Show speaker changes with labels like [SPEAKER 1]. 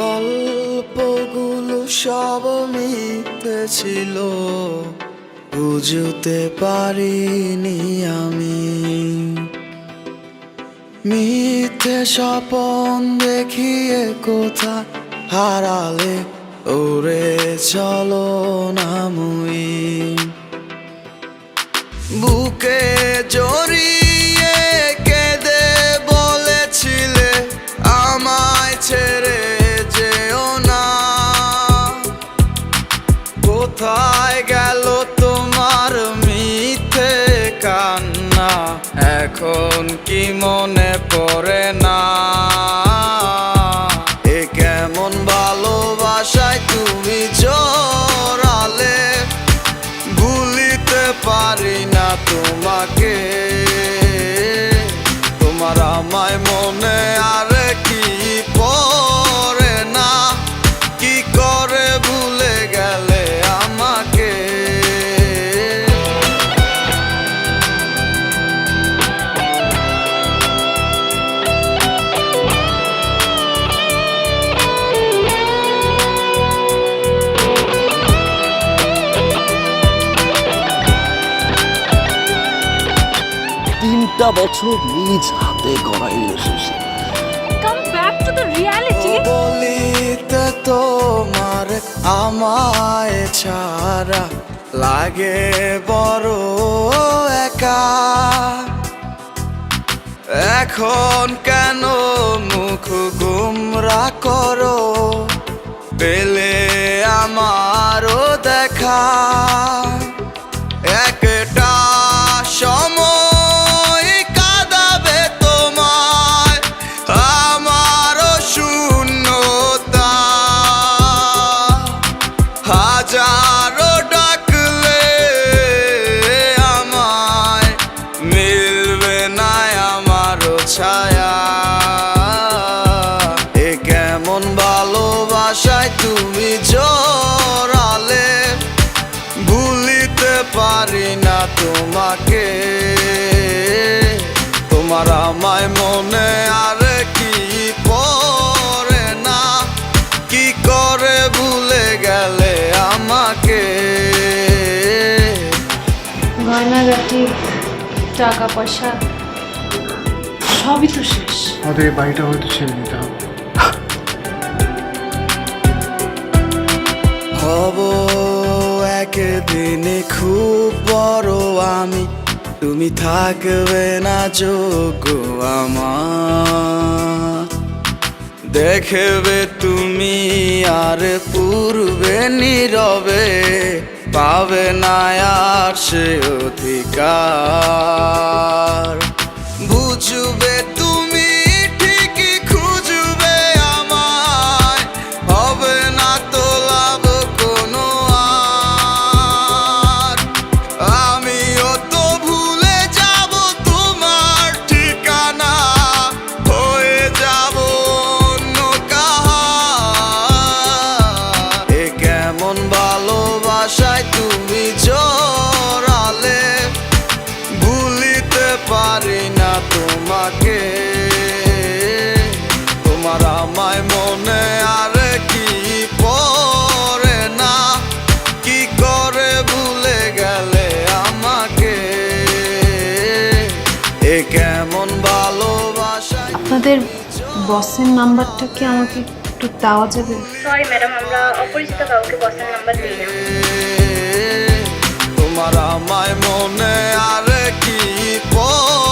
[SPEAKER 1] গল্পগুলো সব মিথ্যে ছিল, বুঝতে পারিনি আমি। মিথ্যে স্বপন দেখিয়ে কোথা হারালে ওরে চলো না মুই। বুকে জড়িয়ে কেঁদে বলেছিলে আমায় ছেড়ে যেও না। কোথায় গেল তোমার মিথ্যে কান্না, এখন কি মনে পড়ে না? এ কেমন ভালোবাসায় তুমি জড়ালে, ভুলিতে পারি না তোমাকে। তোমার আমায় মনে আর কি পড়ে না, কি করে ভুলে গেলে আমাকে।
[SPEAKER 2] তিনটা বছর নিজ হাতে গড়া relationship.
[SPEAKER 3] Come back to the reality.
[SPEAKER 1] বলিতে তোমার আমায় ছাড়া লাগে বড় একা। এখন কেন মুখ গুমরা করো, পেলে আমারও দেখা। একটা সময় কাঁদাবে তোমায় আমারও শূন্যতা। হাজারো ডাকলে আমায় মিলবে না আমারও ছায়া। এ কেমন ভালোবাসায় তুমি জড়ালে, ভুলিতে পারি না তোমাকে। তোমার আমায় মনে আর কি পড়ে না, কি করে ভুলে গেলে আমাকে।
[SPEAKER 3] গয়নাগাটি, টাকা পয়সা সবই তো শেষ।
[SPEAKER 4] আমাদের এই বাড়িটা হয়তো ছেড়ে দিতে হবে।
[SPEAKER 1] হব একদিনে খুব বড় আমি, তুমি থাকবে না যোগ্য আমার। দেখবে তুমি আর পূর্বে নীরবে, পাবে না আর সে অধিকার। বুঝবে তুমি ঠিকই খুঁজবে আমায়, হবে না তো লাভ কোনো আর। আমিও তো ভুলে যাব তোমার ঠিকানা, হয়ে যাব অন্য কাহার। এ কেমন ভালোবাসায় তুমি জড়ালে, ভুলিতে পারি না তোমাকে। তোমার আমায় মনে আর কি পড়ে না, কি করে ভুলে গেলে আমাকে। এ কেমন ভালোবাসা।
[SPEAKER 3] আপনাদের বসের নাম্বারটা কি আমাকে একটু দেওয়া যাবে?
[SPEAKER 5] সরি ম্যাডাম, আমরা অপরিচিত কাউকে বসের নাম্বার দিই না।
[SPEAKER 1] তোমার আমায় মনে আর কি পড়ে